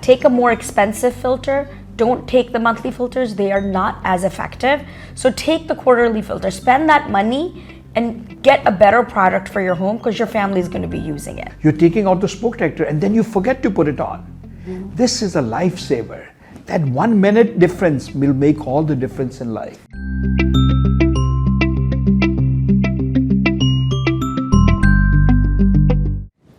take a more expensive filter. Don't take the monthly filters. They are not as effective. So take the quarterly filter, spend that money and get a better product for your home because your family is going to be using it. You're taking out the smoke detector and then you forget to put it on. This is a lifesaver. That 1 minute difference will make all the difference in life.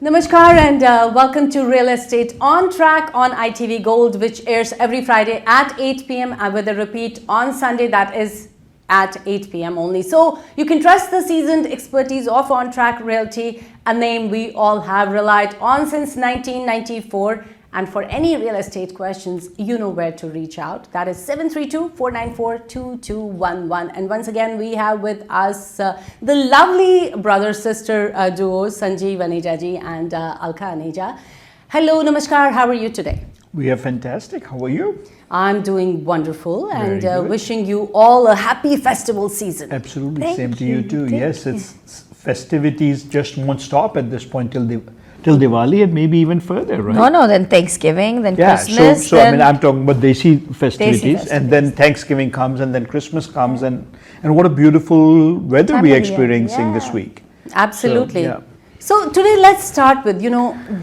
Namaskar and welcome to Real Estate on Track on ITV Gold, which airs every Friday at 8 p.m. with a repeat on Sunday, that is at 8 p.m. only. So you can trust the seasoned expertise of On Track Realty, a name we all have relied on since 1994. And for any real estate questions, you know where to reach out. That is 732-494-2211. And once again, we have with us the lovely brother-sister duo, Sanjeev Aneja ji and Alka Aneja. Hello, namaskar. How are you today? We are fantastic. How are you? I'm doing wonderful and good. wishing you all a happy festival season. Absolutely. Thank Same to you. you too. Thank Yes, you. it's festivities just won't stop at this point till Diwali and maybe even further, right? No, then Thanksgiving, then Yeah, Christmas. so I mean, I'm talking about Desi festivities, Desi and then Thanksgiving comes, and then Christmas comes, and what a beautiful weather Time we are of year, experiencing yeah. this week. Absolutely. So, yeah. So today, let's start with,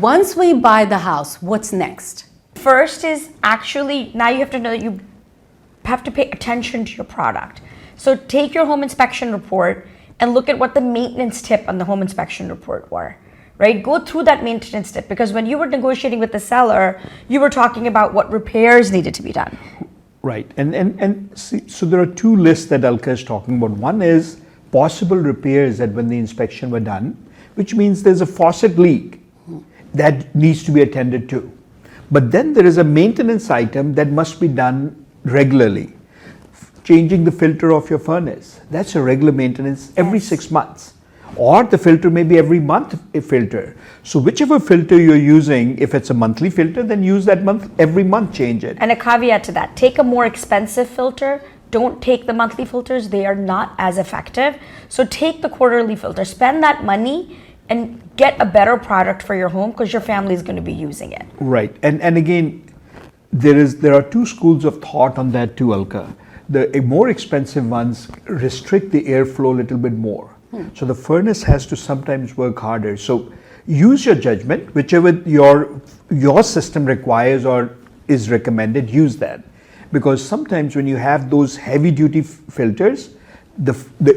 once we buy the house, what's next? First is actually, now you have to know that you have to pay attention to your product. So take your home inspection report and look at what the maintenance tip on the home inspection report were, right? Go through that maintenance tip, because when you were negotiating with the seller, you were talking about what repairs needed to be done. Right, and see, so there are two lists that Alka is talking about. One is possible repairs that when the inspection were done, which means there's a faucet leak that needs to be attended to. But then there is a maintenance item that must be done regularly. Changing the filter of your furnace, that's a regular maintenance every 6 months. Or the filter may be every month a filter. So whichever filter you're using, if it's a monthly filter, then use that every month change it. And a caveat to that, take a more expensive filter. Don't take the monthly filters. They are not as effective. So take the quarterly filter, spend that money and get a better product for your home because your family is going to be using it. Right, and again, there are two schools of thought on that too, Alka. The more expensive ones restrict the airflow a little bit more. So the furnace has to sometimes work harder. So use your judgment, whichever your system requires or is recommended, use that. Because sometimes when you have those heavy duty filters, the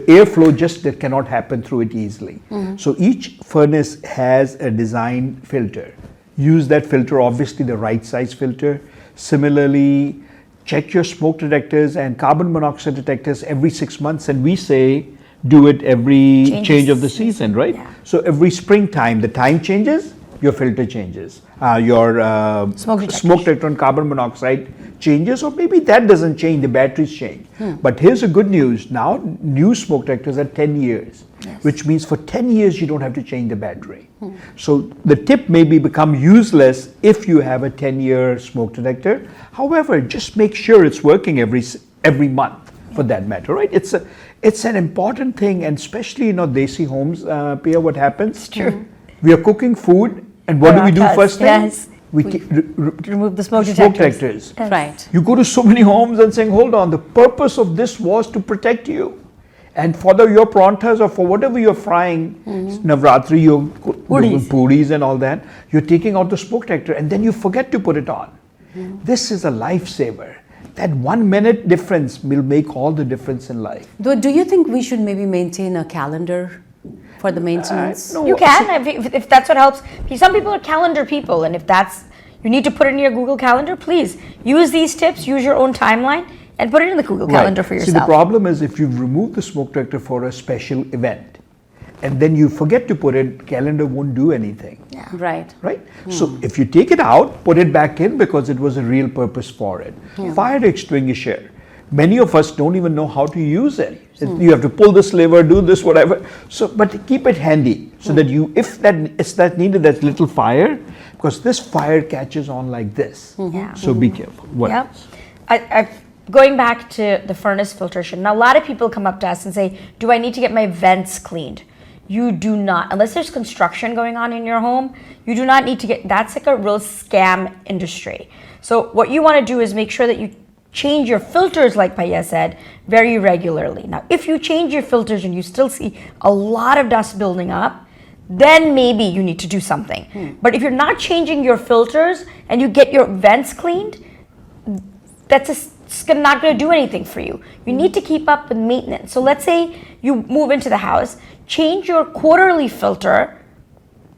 airflow just cannot happen through it easily. So each furnace has a design filter. Use that filter, obviously the right size filter. Similarly, check your smoke detectors and carbon monoxide detectors every 6 months, and we say do it every change of the season, right? Yeah. So every springtime, the time changes, your filter changes. Your Smoke detector. smoke detector and carbon monoxide changes, or maybe that doesn't change, the batteries change. But here's the good news, now new smoke detectors are 10 years, which means for 10 years you don't have to change the battery. So the tip may become useless if you have a 10-year smoke detector. However, just make sure it's working every month for that matter, right? It's an important thing, and especially Desi homes, Pia, what happens? It's true. We are cooking food, and what do we do Parathas, first thing? yes. We Remove the smoke detectors. detectors. Yes. Right. You go to so many homes and saying, hold on, the purpose of this was to protect you. And for your prantas or for whatever you're frying, Navratri, your puris and all that, you're taking out the smoke detector and then you forget to put it on. This is a lifesaver. That 1 minute difference will make all the difference in life. Do you think we should maybe maintain a calendar for the maintenance? No, You can, if that's what helps. Some people are calendar people, and if you need to put it in your Google Calendar, please use these tips, use your own timeline, and put it in the Google Calendar for yourself. See, the problem is if you've removed the smoke detector for a special event, and then you forget to put it, calendar won't do anything. Yeah. Right. Right? So if you take it out, put it back in because it was a real purpose for it. Fire extinguisher. Many of us don't even know how to use it. You have to pull this lever, do this, whatever. So, but keep it handy so that if that needed, that little fire, because this fire catches on like this. Yeah. So be careful. What Yep. else? Going back to the furnace filtration, now a lot of people come up to us and say, do I need to get my vents cleaned? you do not, unless there's construction going on in your home, you do not need to get, that's like a real scam industry. So what you want to do is make sure that you change your filters, like Paya said, very regularly. Now, if you change your filters and you still see a lot of dust building up, then maybe you need to do something. But if you're not changing your filters and you get your vents cleaned, it's not going to do anything for you. You need to keep up with maintenance. So let's say you move into the house, change your quarterly filter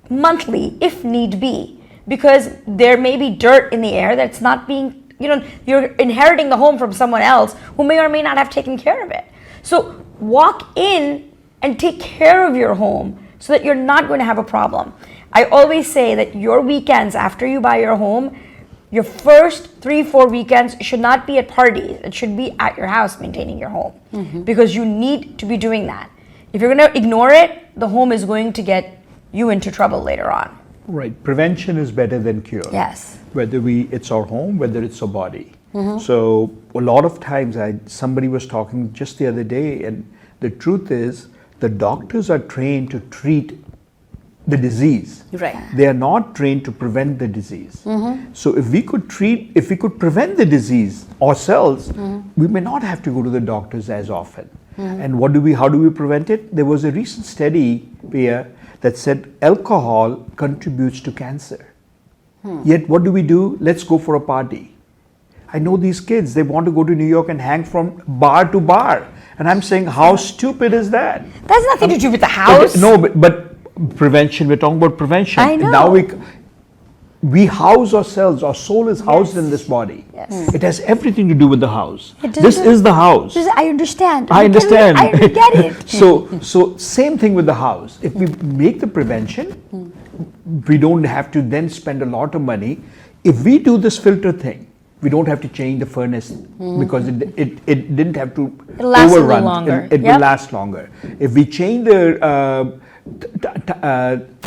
monthly if need be, because there may be dirt in the air that's not being, you're inheriting the home from someone else who may or may not have taken care of it. So walk in and take care of your home so that you're not going to have a problem. I always say that your weekends after you buy your home, your first 3-4 weekends should not be at parties. It should be at your house maintaining your home, because you need to be doing that. If you're going to ignore it, the home is going to get you into trouble later on. Right. Prevention is better than cure. Yes. Whether it's our home, whether it's our body. So a lot of times, somebody was talking just the other day, and the truth is, the doctors are trained to treat the disease. Right. They are not trained to prevent the disease. So if we could prevent the disease ourselves, we may not have to go to the doctors as often. And how do we prevent it? There was a recent study, Pia, that said alcohol contributes to cancer. Yet what do? Let's go for a party. I know these kids, they want to go to New York and hang from bar to bar. And I'm saying, how stupid is that? That's nothing to do with the house. Okay, no, but prevention, we're talking about prevention. I know. Now we house ourselves, our soul is housed in this body. Yes. It has everything to do with the house. It This doesn't- is the house. I understand. I understand. I get it. So same thing with the house. If we make the prevention, we don't have to then spend a lot of money. If we do this filter thing, we don't have to change the furnace because it didn't have to It'll last a little overrun. longer. It Yep. will last longer. If we change the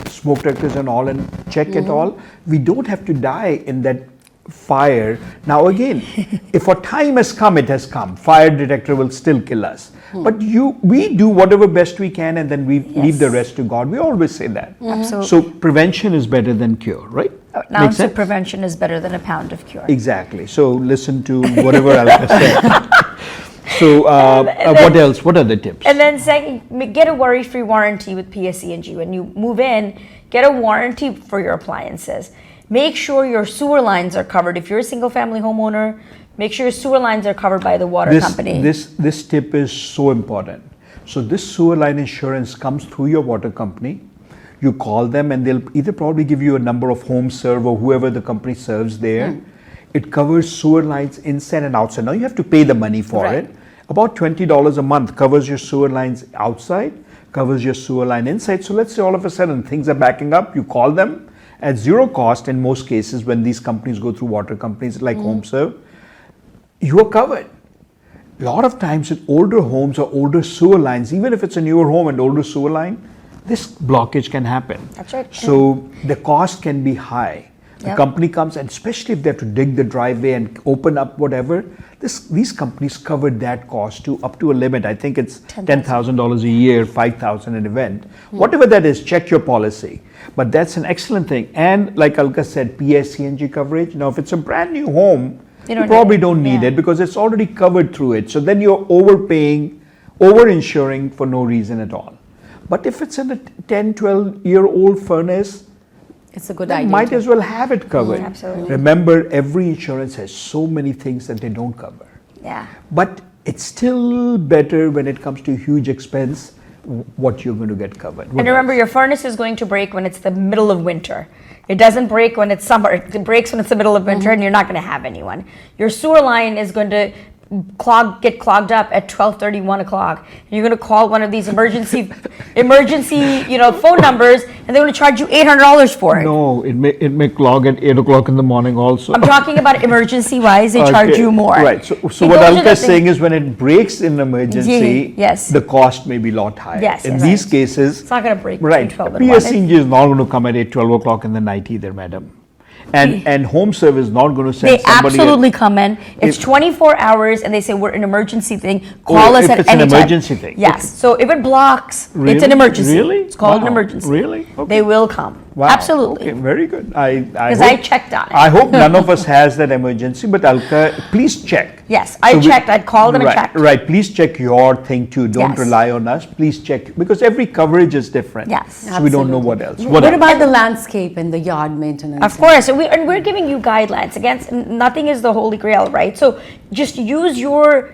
smoke detectors and all and check it all, we don't have to die in that fire. Now again, if our time has come, it has come. Fire detector will still kill us. But we do whatever best we can, and then we leave the rest to God. We always say that. Absolutely. So prevention is better than cure, right? Now Makes so sense? prevention is better than a pound of cure. Exactly. So listen to whatever Alka said. So what else? What are the tips? And then second, get a worry-free warranty with PSE&G. When you move in, get a warranty for your appliances. Make sure your sewer lines are covered. If you're a single-family homeowner, make sure your sewer lines are covered by the water company. This tip is so important. So this sewer line insurance comes through your water company. You call them and they'll either probably give you a number of HomeServe or whoever the company serves there. It covers sewer lines inside and outside. Now you have to pay the money for Right. it. About $20 a month covers your sewer lines outside, covers your sewer line inside. So let's say all of a sudden things are backing up, you call them at zero cost in most cases when these companies go through water companies like HomeServe, you are covered. A lot of times with older homes or older sewer lines, even if it's a newer home and older sewer line, this blockage can happen. That's right. So the cost can be high. The Yep. company comes, and especially if they have to dig the driveway and open up whatever, these companies cover that cost to up to a limit. I think it's $10,000 a year, $5,000 an event. Whatever that is, check your policy. But that's an excellent thing. And like Alka said, PSE&G coverage. Now, if it's a brand new home, You you don't probably need it. don't need Yeah. it because it's already covered through it. So then you're overpaying, over-insuring for no reason at all. But if it's in a 10, 12-year-old furnace, It's a good then idea. might to- as well have it covered. Absolutely. Remember, every insurance has so many things that they don't cover. Yeah. But it's still better when it comes to huge expense, what you're going to get covered. And remember, your furnace is going to break when it's the middle of winter. It doesn't break when it's summer. It breaks when it's the middle of winter, and you're not going to have anyone. Your sewer line is going to get clogged up at 12:30, 1 o'clock. You're going to call one of these emergency, phone numbers, and they're going to charge you $800 for it. No, it may clog at 8 o'clock in the morning also. I'm talking about emergency-wise. They charge Okay, you more. Right. So See, what those are Alka the is saying is when it breaks in emergency, Yes. the cost may be a lot higher. Yes, In yes. these cases, It's not going to break between right, 12 and 1. PSE&G is not going to come at 8, 12 o'clock in the night either, madam. and home service is not going to send They somebody. absolutely come in. It's If- 24 hours, and they say we're an emergency thing. Call us if at it's an any time. emergency thing. Yes. So if it blocks, it's Really? an emergency. Really? It's called an Wow. emergency. Really? Okay. They will come. Wow. Absolutely. Okay, very good. Because I checked on it. I hope none of us has that emergency, but Alka, please check. Yes, I checked. I'd called them and right, checked. Right, please check your thing too. Don't Yes. rely on us. Please check because every coverage is different. Yes. So we don't know what else. What else? about the landscape and the yard maintenance? Of course, and we're giving you guidelines. Again, nothing is the holy grail, right? So just use your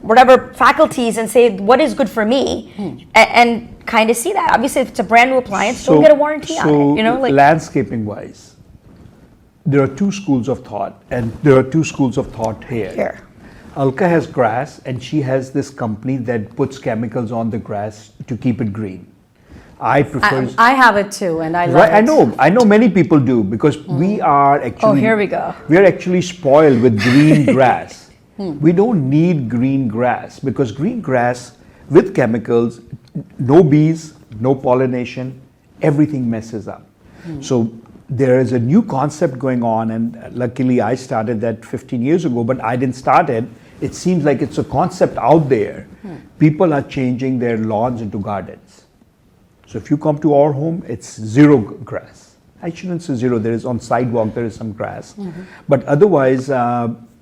whatever faculties and say what is good for me, and kind of see that. Obviously, if it's a brand new appliance, don't get a warranty on it. Landscaping wise, there are two schools of thought, and there are two schools of thought here. Here. Alka has grass, and she has this company that puts chemicals on the grass to keep it green. I prefer. I have it too, and I love Right, it. I know many people do because we are actually. Oh, here we go. We are actually spoiled with green grass. We don't need green grass because green grass with chemicals, no bees, no pollination, everything messes up. So there is a new concept going on, and luckily I started that 15 years ago, but I didn't start it. It seems like it's a concept out there. People are changing their lawns into gardens. So if you come to our home, it's zero grass. I shouldn't say zero. There is on sidewalk, there is some grass. But otherwise,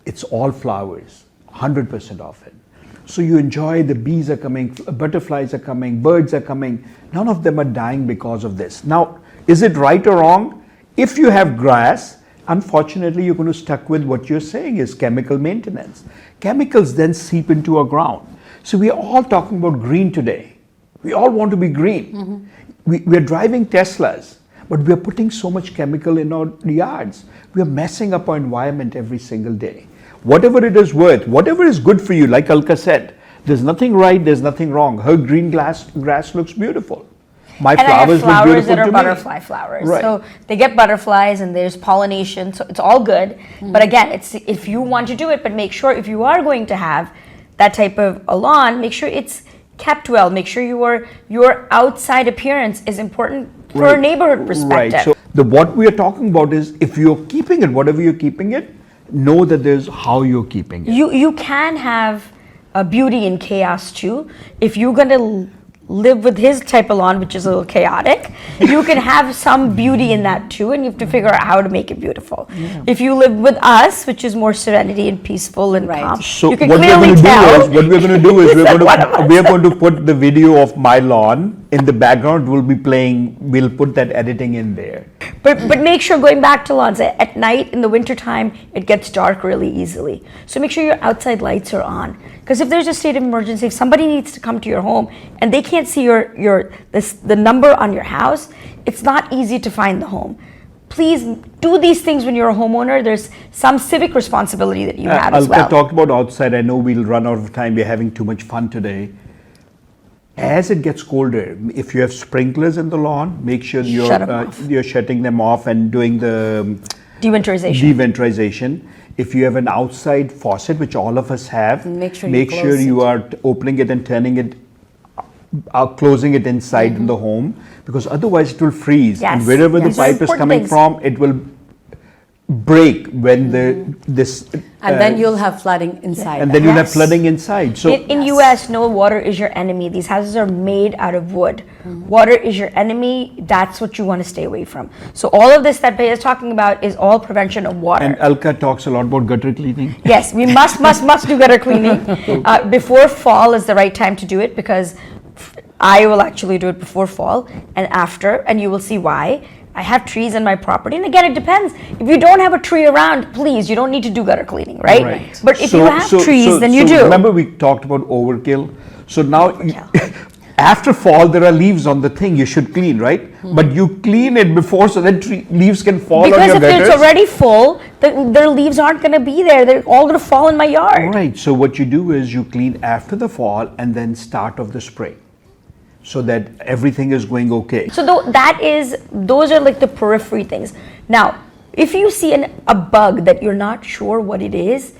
it's all flowers, 100% of it. So you enjoy, the bees are coming, butterflies are coming, birds are coming. None of them are dying because of this. Now, is it right or wrong? If you have grass, unfortunately, you're going to stuck with what you're saying is chemical maintenance. Chemicals then seep into our ground. So we are all talking about green today. We all want to be green. We are driving Teslas, but we are putting so much chemical in our yards. We are messing up our environment every single day. Whatever it is worth, whatever is good for you, like Alka said, there's nothing right, there's nothing wrong. Her green grass looks beautiful. My And I have flowers look flowers beautiful that are to me. butterfly flowers. Right. So they get butterflies and there's pollination, so it's all good. But again, it's if you want to do it, but make sure if you are going to have that type of a lawn, make sure it's kept well. Make sure your outside appearance is important for a neighborhood perspective. Right. So what we are talking about is if you're keeping it, whatever you're keeping it, know that there's how you're keeping it. You can have a beauty in chaos too. If you're gonna live with his type of lawn, which is a little chaotic, you can have some beauty in that too, and you have to figure out how to make it beautiful. If you live with us, which is more serenity and peaceful and Right. calm, So you can what we're clearly going to tell. do is One we are of us. going to put the video of my lawn in the background. We'll be playing. We'll put that editing in there. But make sure, going back to lawns, at night in the winter time it gets dark really easily. So make sure your outside lights are on. Because if there's a state of emergency, if somebody needs to come to your home and they can't see the number on your house, it's not easy to find the home. Please do these things when you're a homeowner. There's some civic responsibility that you have as Alka well. talked about outside. I know we'll run out of time. We're having too much fun today. As it gets colder, if you have sprinklers in the lawn, make sure Shut 'em off. you're shutting them off and doing the Devinterization. deventrization. If you have an outside faucet, which all of us have, Make sure you close you it. are opening it and turning it, closing it inside in the home, because otherwise it will freeze. Yes, And wherever yes. the pipe is Important coming things. from, it will break when this. And then you'll have flooding inside. and that. then you'll have Yes. flooding inside. So In US, no, water is your enemy. These houses are made out of wood. Water is your enemy. That's what you want to stay away from. So all of this that Bhaiya is talking about is all prevention of water. and Alka talks a lot about gutter cleaning. Yes, we must do gutter cleaning. Before fall is the right time to do it because I will actually do it before fall and after, and you will see why. I have trees in my property, and again, it depends. If you don't have a tree around, please, you don't need to do gutter cleaning, right? Right. But if you have trees, then you do. Remember we talked about overkill. So now, Overkill. after fall, there are leaves on the thing. You should clean, right? But you clean it before so that leaves can fall on Because your if gutters. it's already full, their leaves aren't going to be there. They're all going to fall in my yard. Right. So what you do is you clean after the fall and then start of the spring, so that everything is going okay. So those are like the periphery things. Now, if you see a bug that you're not sure what it is,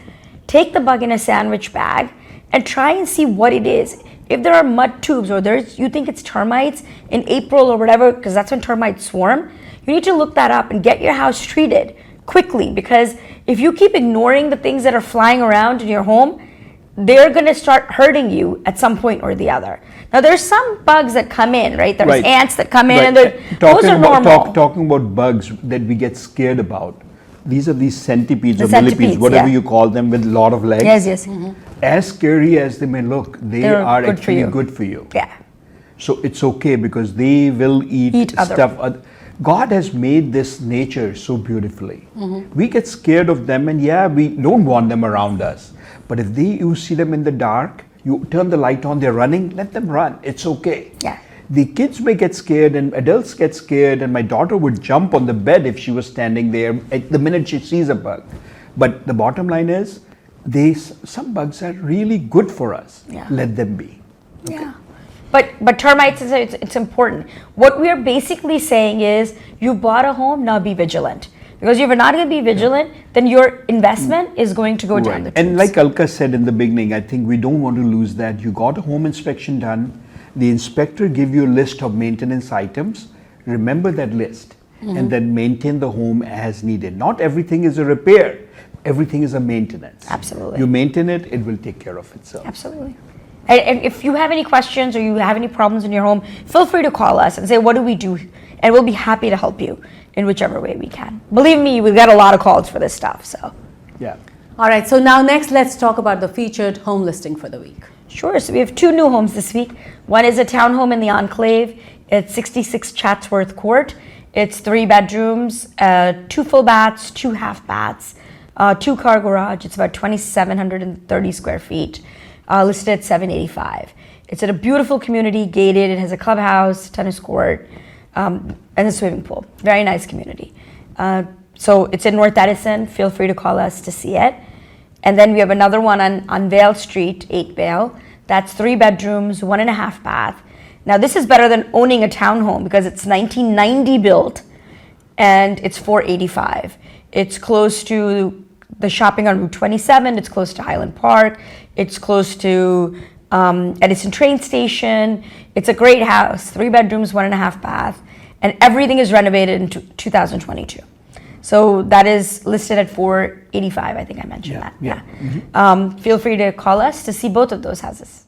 take the bug in a sandwich bag and try and see what it is. If there are mud tubes or you think it's termites in April or whatever, because that's when termites swarm, You need to look that up and get your house treated quickly, because if you keep ignoring the things that are flying around in your home, they're going to start hurting you at some point or the other. Now, there's some bugs that come in, right? There's Right. ants that come in, Right. and those are normal. Talking about bugs that we get scared about. These are these centipedes The or millipedes, centipedes, whatever yeah. you call them, with a lot of legs. Yes, yes. As scary as they may look, they They're are good for actually you. good for you. Yeah. So it's okay, because they will eat Other- stuff. God has made this nature so beautifully. We get scared of them, and yeah, we don't want them around us. But if you see them in the dark, you turn the light on, they're running, let them run. It's okay. Yeah. The kids may get scared and adults get scared, and my daughter would jump on the bed if she was standing there at the minute she sees a bug. But the bottom line is, some bugs are really good for us. Yeah. Let them be. Yeah. But termites, it's important. What we are basically saying is, you bought a home, now be vigilant. Because if you're not going to be vigilant, then your investment is going to go down the tubes. And like Alka said in the beginning, I think we don't want to lose that. You got a home inspection done. The inspector give you a list of maintenance items. Remember that list, and then maintain the home as needed. Not everything is a repair. Everything is a maintenance. Absolutely. You maintain it, it will take care of itself. Absolutely. And if you have any questions or you have any problems in your home, feel free to call us and say, what do we do? And we'll be happy to help you in whichever way we can. Believe me, we've got a lot of calls for this stuff, so. Yeah. All right, so now next let's talk about the featured home listing for the week. Sure, so we have 2 new homes this week. One is a townhome in the Enclave. It's 66 Chatsworth Court. It's 3 bedrooms, 2 full baths, 2 half baths, 2-car garage. It's about 2,730 square feet, listed at $785,000. It's at a beautiful community, gated. It has a clubhouse, tennis court, and a swimming pool. Very nice community. So it's in North Edison. Feel free to call us to see it. And then we have another one on Vale Street, 8 Vale. That's 3 bedrooms, 1.5 bath. Now this is better than owning a townhome because it's 1990 built and it's $485,000. It's close to the shopping on Route 27. It's close to Highland Park. It's close to Edison train station. It's a great house, 3 bedrooms, 1.5 bath, and everything is renovated in 2022. So that is listed at $485,000. I think I mentioned that. Yeah. Feel free to call us to see both of those houses.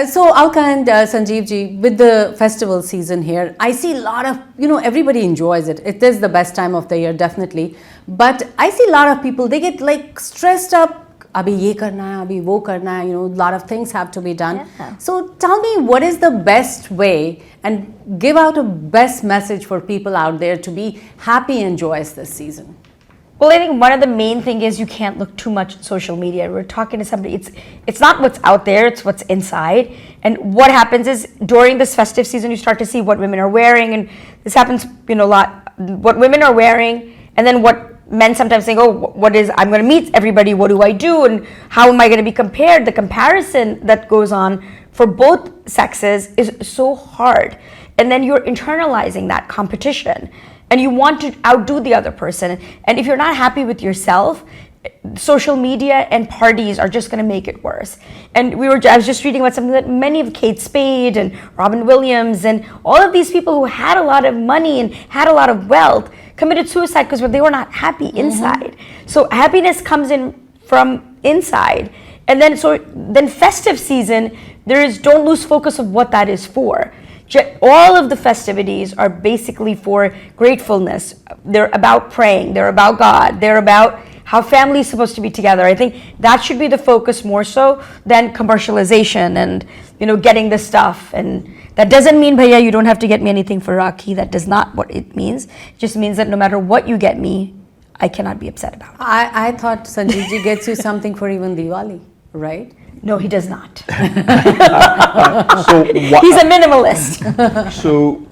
So Alka and Sanjeev ji, with the festival season here, I see a lot of, everybody enjoys it. It is the best time of the year, definitely. But I see a lot of people, they get like stressed up. Abhi ye karna hai, abhi wo karna hai, a lot of things have to be done. Yeah. So tell me, what is the best way and give out a best message for people out there to be happy and joyous this season? Well, I think one of the main thing is you can't look too much at social media. We're talking to somebody, it's not what's out there, it's what's inside. And what happens is during this festive season, you start to see what women are wearing, and this happens, a lot, what women are wearing, and then what men sometimes think, I'm going to meet everybody, what do I do, and how am I going to be compared? The comparison that goes on for both sexes is so hard. And then you're internalizing that competition. And you want to outdo the other person. And if you're not happy with yourself, social media and parties are just going to make it worse. And I was just reading about something that many of Kate Spade and Robin Williams and all of these people who had a lot of money and had a lot of wealth committed suicide because they were not happy inside. So happiness comes in from inside. And then festive season, don't lose focus of what that is for. All of the festivities are basically for gratefulness. They're about praying. They're about God. They're about how family is supposed to be together. I think that should be the focus more so than commercialization and getting the stuff. And that doesn't mean, bhaiya, you don't have to get me anything for Rakhi. That does not what it means. It just means that no matter what you get me, I cannot be upset about it. I thought Sanjeev ji gets you something for even Diwali, right? No, he does not. So He's a minimalist. So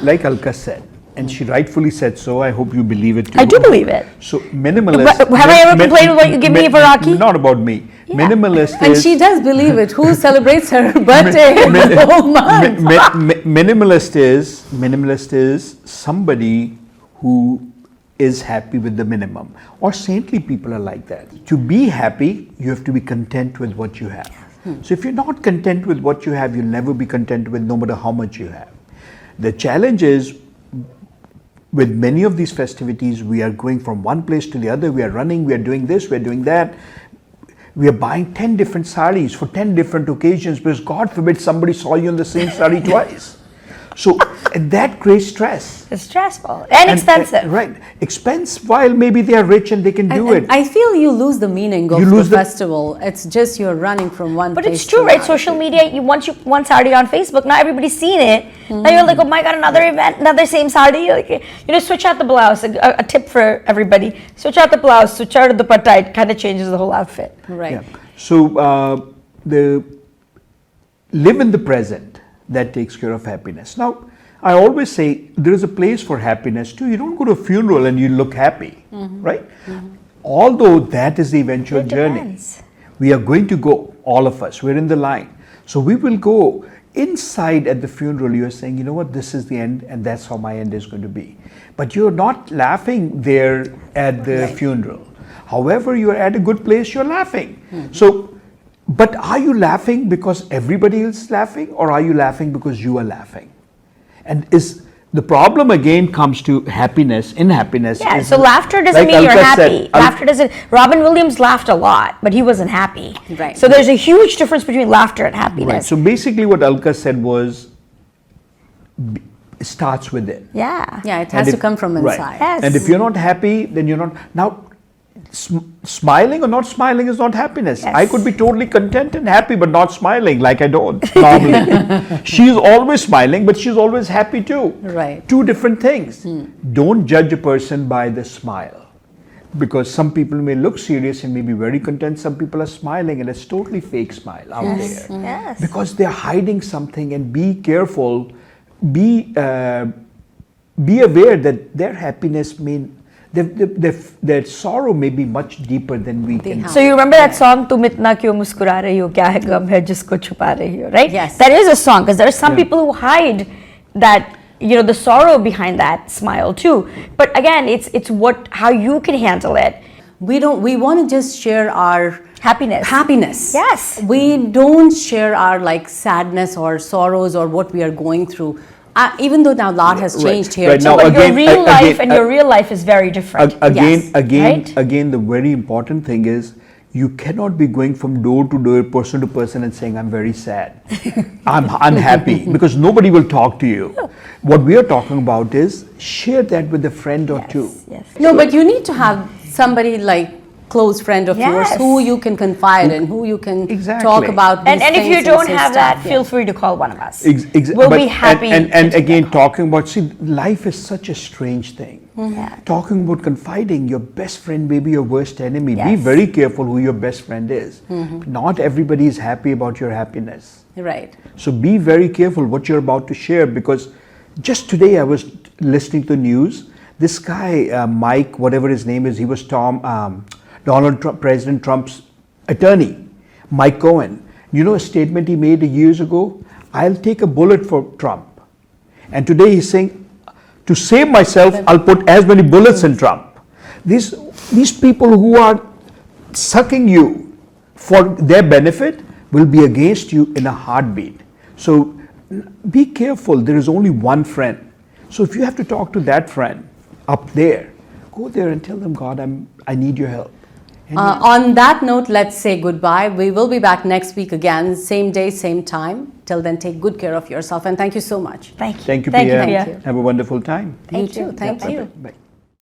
like Alka said, and she rightfully said so, I hope you believe it too. I do believe it. So minimalist. But have I ever complained with what you give me for Rakhi? Not about me. Yeah. Minimalist And is. she does believe it. Who celebrates her birthday the whole month? Minimalist is somebody who is happy with the minimum. Or saintly people are like that. To be happy, you have to be content with what you have. So if you're not content with what you have, you'll never be content with no matter how much you have. The challenge is with many of these festivities, we are going from one place to the other. We are running, we are doing this, we are doing that. We are buying 10 different saris for 10 different occasions because God forbid somebody saw you in the same sari twice. So and that creates stress. It's stressful and expensive. Right. Expense while maybe they are rich and they can do And it. I feel you lose the meaning of You the lose the- festival. It's just you're running from one But place it's true, to right? another. Social media, once already on Facebook, now everybody's seen it. Now you're like, oh my God, another event, another same sari. Like, switch out the blouse. A tip for everybody: switch out the blouse, switch out the dupatta. It kind of changes the whole outfit. Right. Yeah. So the live in the present, that takes care of happiness. Now, I always say there is a place for happiness too. You don't go to a funeral and you look happy, right? Although that is the eventual It journey. depends. We are going to go, all of us, we're in the line. So we will go inside at the funeral. You're saying, you know what, this is the end and that's how my end is going to be. But you're not laughing there at the funeral. However, you're at a good place, you're laughing. So, but are you laughing because everybody else is laughing, or are you laughing because you are laughing? And is the problem again comes to happiness, in happiness. Yeah, is so laughter doesn't like mean you're Alka happy. said, Laughter doesn't. Robin Williams laughed a lot, but he wasn't happy. Right. So there's a huge difference between laughter and happiness. Right. So basically what Alka said was, it starts within. Yeah. Yeah, it And has to if- come from right. inside. Yes. And if you're not happy, then you're not. Now, smiling or not smiling is not happiness. Yes. I could be totally content and happy, but not smiling like I don't normally. She's always smiling, but she's always happy too. Right. Two different things. Don't judge a person by the smile. Because some people may look serious and may be very content. Some people are smiling and it's totally fake smile out there. Yes. Because they're hiding something, and be careful. Be aware that their happiness their sorrow may be much deeper than we can. have- So you remember that song, "Tum itna kyun muskura rahi ho, kya hai gam hai jisko chupa rahi ho," right? Yes. That is a song, because there are some Yeah. people who hide that, the sorrow behind that smile too. But again, it's how you can handle it. We want to just share our Happiness. Yes. We don't share our sadness or sorrows or what we are going through. Even though now a lot has changed here. Right. too. Now, But your again, real life again, and your real life is very different. Yes. Again, the very important thing is you cannot be going from door to door, person to person, and saying, "I'm very sad, I'm unhappy," because nobody will talk to you. What we are talking about is share that with a friend or two. Yes. No, but you need to have somebody close friend of yours Yes. who you can confide in, who you can Exactly. talk about these And if you things don't say have stuff. that, feel free to call one of us. We'll be happy. And to again, take that talking about, see, life is such a strange thing. Yeah. Talking about confiding, your best friend may be your worst enemy. Be Yes. very careful who your best friend is. Not everybody is happy about your happiness. Right. So be very careful what you're about to share, because just today I was listening to the news. This guy, Mike, whatever his name is, he was Donald Trump, President Trump's attorney, Mike Cohen. You know a statement he made years ago? "I'll take a bullet for Trump." And today he's saying, to save myself, I'll put as many bullets in Trump. These people who are sucking you for their benefit will be against you in a heartbeat. So be careful. There is only one friend. So if you have to talk to that friend up there, go there and tell them, "God, I need your help." And On that note, let's say goodbye. We will be back next week again, same day, same time. Till then, take good care of yourself, and thank you so much. Thank you. thank you, Thank you, Priya. Priya. Have a wonderful time. You too. Thank you. Bye.